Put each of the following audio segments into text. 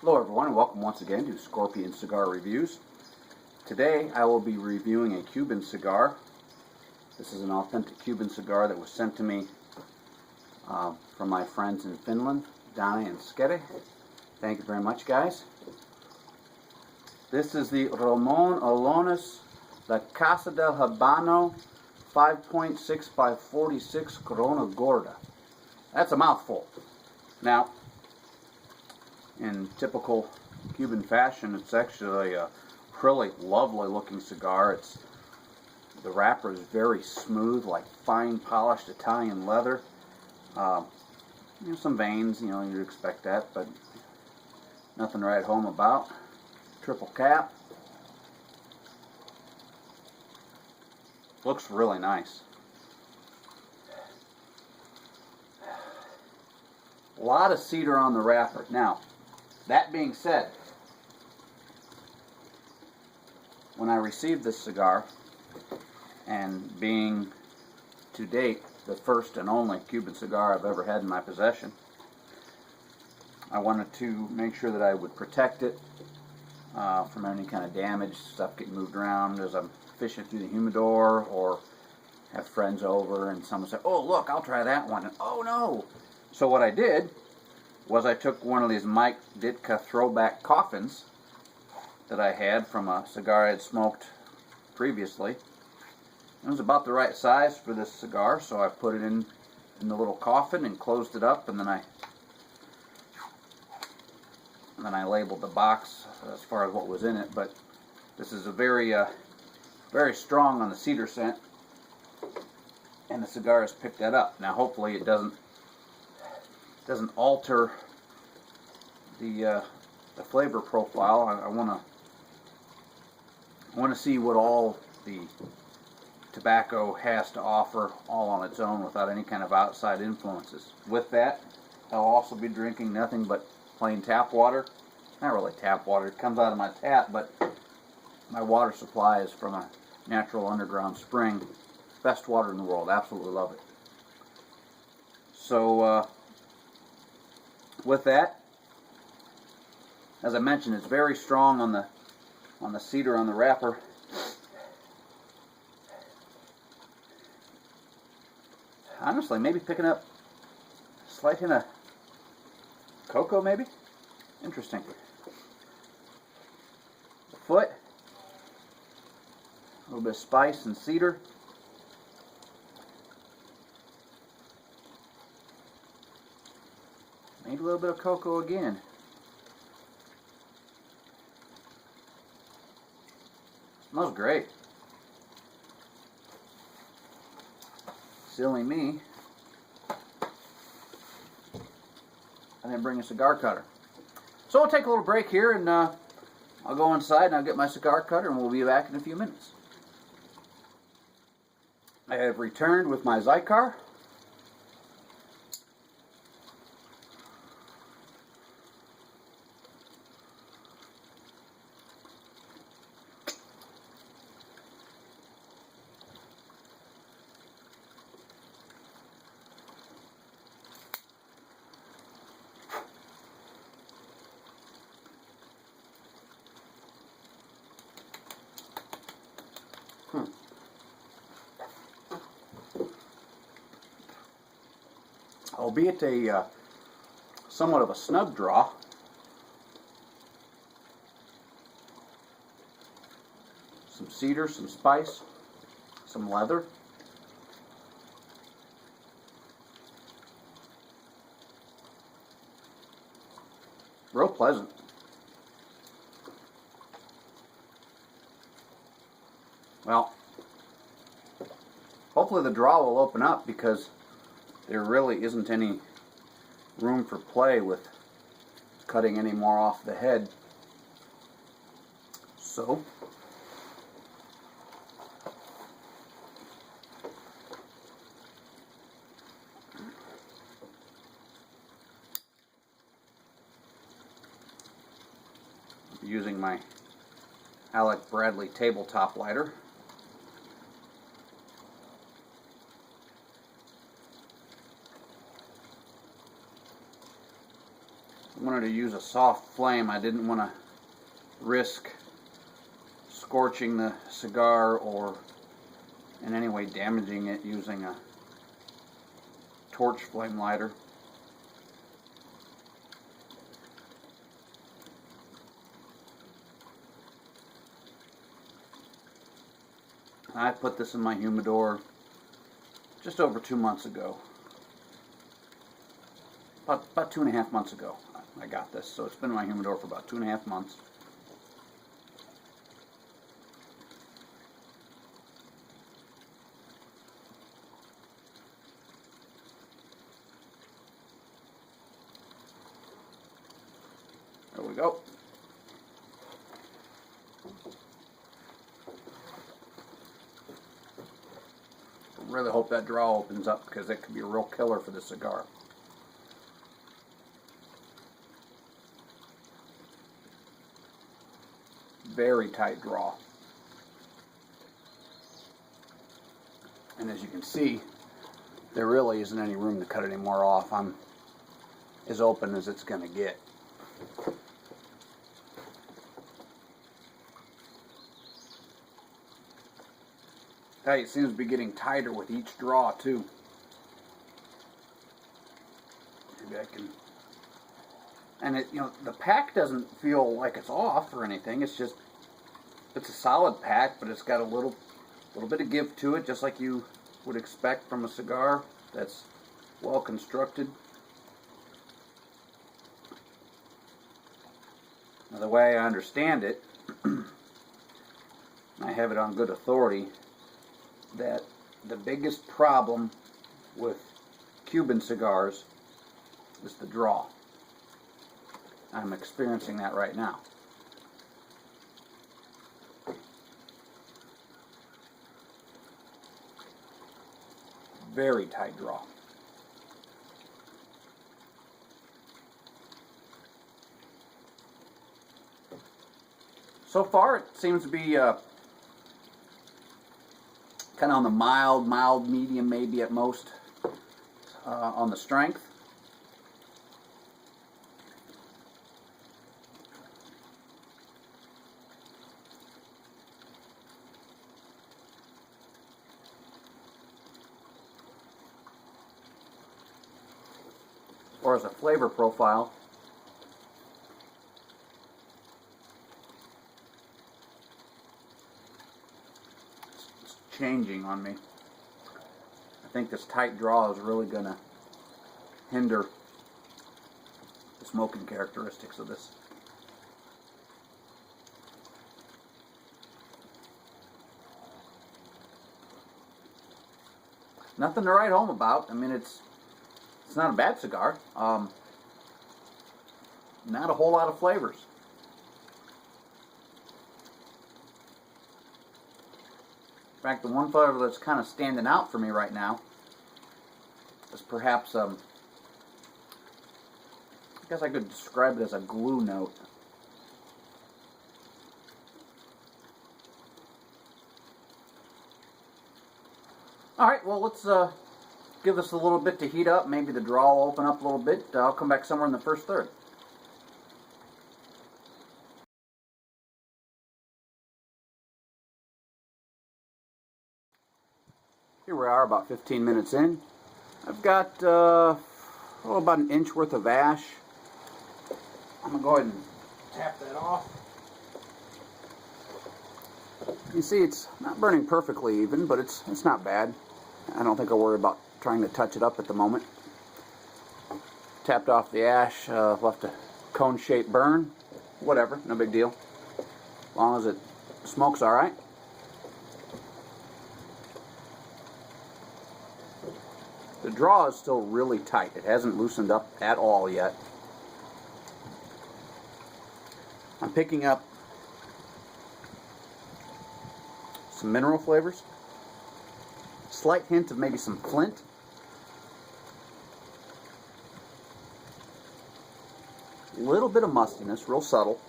Hello everyone and welcome once again to Scorpion Cigar Reviews. Today I will be reviewing a Cuban cigar. This is an authentic Cuban cigar that was sent to me from my friends in Finland, Donna and Skete. Thank you very much, guys. This is the Ramon Allones Casa Del Habano 5.6 by 46 Corona Gorda. That's a mouthful. Now, in typical Cuban fashion, it's actually a really lovely looking cigar. The wrapper is very smooth, like fine polished Italian leather. Some veins, you'd expect that, but nothing to write home about. Triple cap. Looks really nice. A lot of cedar on the wrapper. Now, that being said, when I received this cigar, and being to date the first and only Cuban cigar I've ever had in my possession, I wanted to make sure that I would protect it from any kind of damage, stuff getting moved around as I'm fishing through the humidor, or have friends over and someone say, "Oh look, I'll try that one," and oh no! So what I did was I took one of these Mike Ditka throwback coffins that I had from a cigar I had smoked previously. It was about the right size for this cigar, so I put it in the little coffin and closed it up, and then I labeled the box as far as what was in it. But this is a very strong on the cedar scent, and the cigar has picked that up. Now hopefully it doesn't alter the flavor profile. I want to see what all the tobacco has to offer all on its own without any kind of outside influences. With that, I'll also be drinking nothing but plain tap water. Not really tap water, it comes out of my tap, but my water supply is from a natural underground spring. Best water in the world, absolutely love it. So with that, as I mentioned, it's very strong on the cedar on the wrapper. Honestly, maybe picking up a slight hint of cocoa, maybe? Interesting. The foot, a little bit of spice and cedar. Maybe a little bit of cocoa again. Smells great. Silly me. I didn't bring a cigar cutter. So we'll take a little break here, and I'll go inside and I'll get my cigar cutter, and we'll be back in a few minutes. I have returned with my Cigar. Albeit a somewhat of a snug draw, some cedar, some spice, some leather. Real pleasant. Well, hopefully the draw will open up, because there really isn't any room for play with cutting any more off the head. So, using my Alec Bradley tabletop lighter. wanted to use a soft flame. I didn't want to risk scorching the cigar or in any way damaging it using a torch flame lighter. I put this in my humidor just over 2 months ago. About 2.5 months ago I got this, so it's been in my humidor for about 2.5 months. There we go. I really hope that draw opens up because that could be a real killer for the cigar. Very tight draw. And as you can see, there really isn't any room to cut any more off. I'm as open as it's going to get. It seems to be getting tighter with each draw too. Maybe I can. And it, the pack doesn't feel like it's off or anything. It's just, it's a solid pack, but it's got a little bit of give to it, just like you would expect from a cigar that's well constructed. Now, the way I understand it, I have it on good authority, that the biggest problem with Cuban cigars is the draw. I'm experiencing that right now. Very tight draw. So far it seems to be kind of on the mild, medium maybe at most on the strength. Or as a flavor profile, it's changing on me. I think this tight draw is really going to hinder the smoking characteristics of this. Nothing to write home about. I mean, it's not a bad cigar. Not a whole lot of flavors. In fact, the one flavor that's kind of standing out for me right now is perhaps, I guess I could describe it as a glue note. Alright, well, let's give this a little bit to heat up. Maybe the draw will open up a little bit. I'll come back somewhere in the first third. Here we are, about 15 minutes in. I've got about an inch worth of ash. I'm going to go ahead and tap that off. You see, it's not burning perfectly even, but it's not bad. I don't think I'll worry about trying to touch it up at the moment. Tapped off the ash, left a cone-shaped burn. Whatever, no big deal. As long as it smokes all right. The draw is still really tight. It hasn't loosened up at all yet. I'm picking up some mineral flavors. Slight hint of maybe some flint. A little bit of mustiness, real subtle.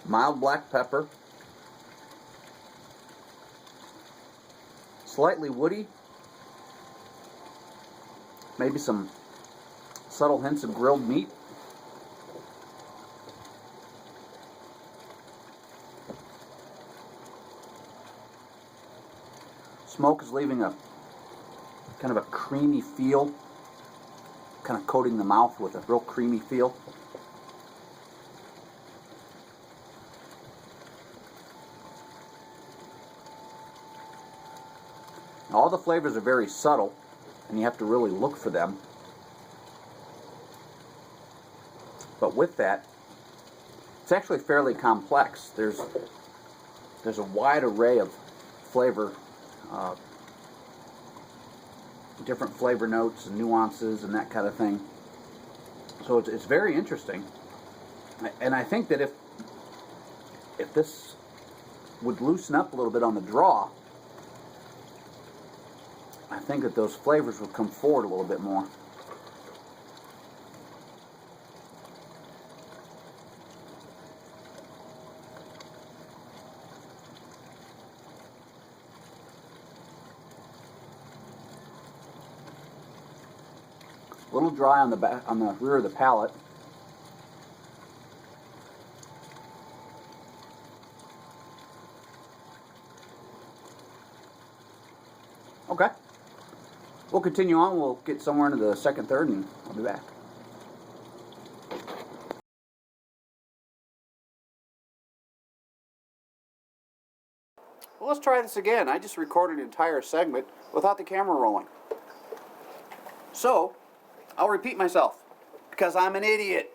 Mild black pepper. Slightly woody. Maybe some subtle hints of grilled meat. smoke is leaving a kind of a creamy feel, kind of coating the mouth with a real creamy feel. All the flavors are very subtle, and you have to really look for them. But with that, it's actually fairly complex. There's a wide array of flavor, different flavor notes and nuances and that kind of thing. So it's very interesting. And I think that if this would loosen up a little bit on the draw, I think that those flavors will come forward a little bit more. A little dry on the back, on the rear of the palate. Okay. We'll continue on. We'll get somewhere into the second, third, and I'll be back. Well, let's try this again. I just recorded an entire segment without the camera rolling. So, I'll repeat myself, because I'm an idiot.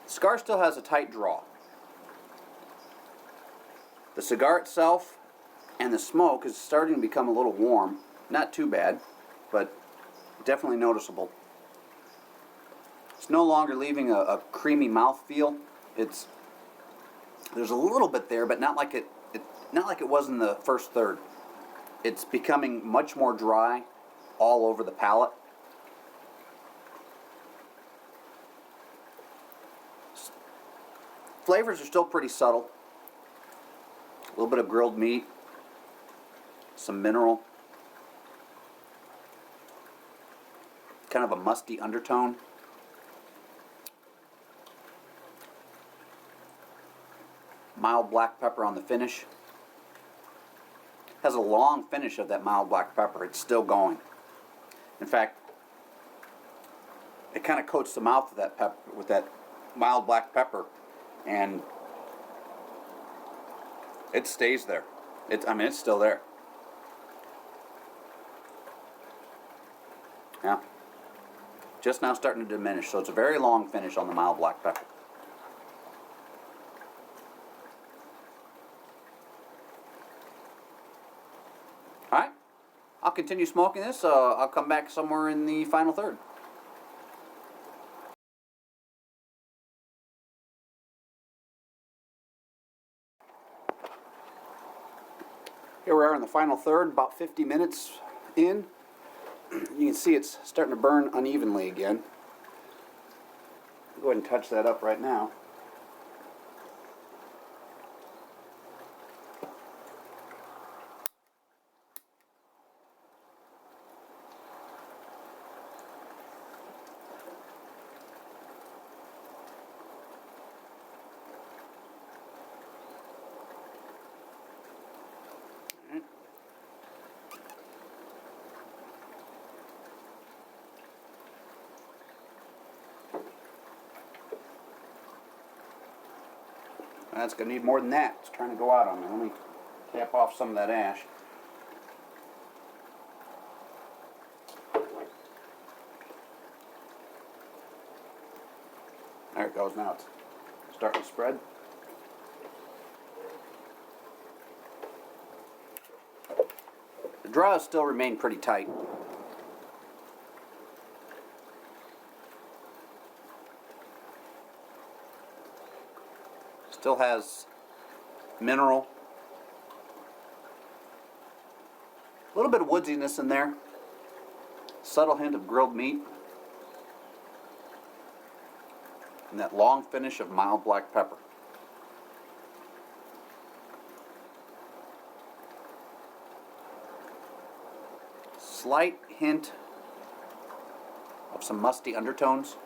Cigar still has a tight draw. The cigar itself and the smoke is starting to become a little warm. Not too bad, but definitely noticeable. It's no longer leaving a creamy mouthfeel. There's a little bit there, but not like it was in the first third. It's becoming much more dry all over the palate. Flavors are still pretty subtle. A little bit of grilled meat, some mineral, kind of a musty undertone. Mild black pepper on the finish. Has a long finish of that mild black pepper. It's still going. In fact, it kind of coats the mouth with that pepper, with that mild black pepper, and it stays there. It's still there. Yeah. Just now starting to diminish, so it's a very long finish on the mild black pepper. Alright, I'll continue smoking this. I'll come back somewhere in the final third. Here we are in the final third, about 50 minutes in. You can see it's starting to burn unevenly again. I'll go ahead and touch that up right now. That's going to need more than that. It's trying to go out on me. Let me cap off some of that ash. There it goes. Now it's starting to spread. The draws still remain pretty tight. Still has mineral. A little bit of woodsiness in there. Subtle hint of grilled meat. And that long finish of mild black pepper. Slight hint of some musty undertones.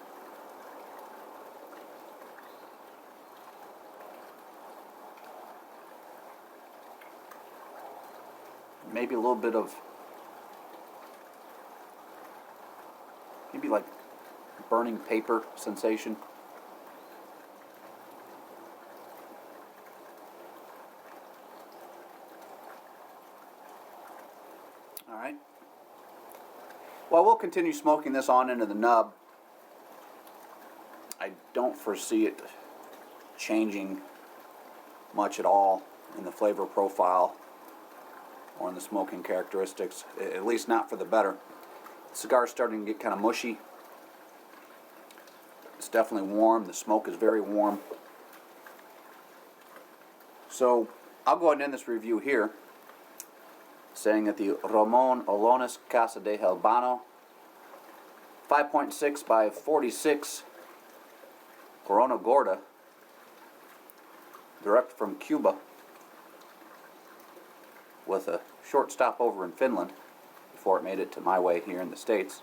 maybe a little bit of, maybe like burning paper sensation. Alright. Well, we'll continue smoking this on into the nub. I don't foresee it changing much at all in the flavor profile or in the smoking characteristics, at least not for the better. The cigar's starting to get kind of mushy. It's definitely warm. The smoke is very warm. So I'll go ahead and end this review here, saying that the Ramon Allones Casa Del Habano 5.6 by 46 Corona Gorda, direct from Cuba, with a short stopover in Finland before it made it to my way here in the States.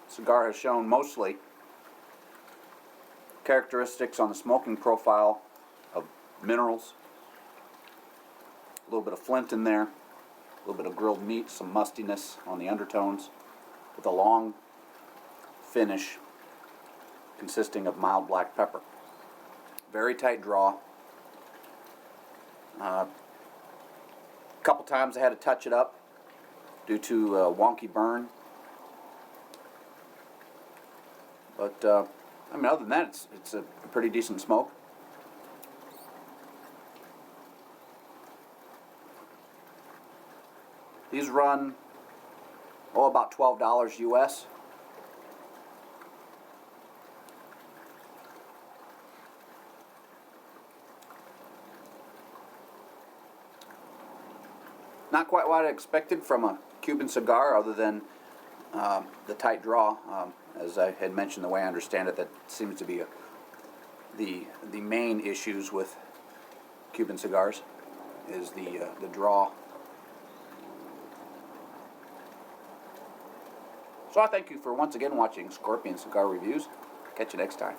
Cigar has shown mostly characteristics on the smoking profile of minerals, a little bit of flint in there, a little bit of grilled meat, some mustiness on the undertones, with a long finish consisting of mild black pepper. Very tight draw. A couple times I had to touch it up due to a wonky burn. But, I mean, other than that, it's a pretty decent smoke. These run, about $12 US. Not quite what I expected from a Cuban cigar, other than the tight draw. As I had mentioned, the way I understand it, that seems to be the main issues with Cuban cigars, is the draw. So I thank you for once again watching Scorpion Cigar Reviews. Catch you next time.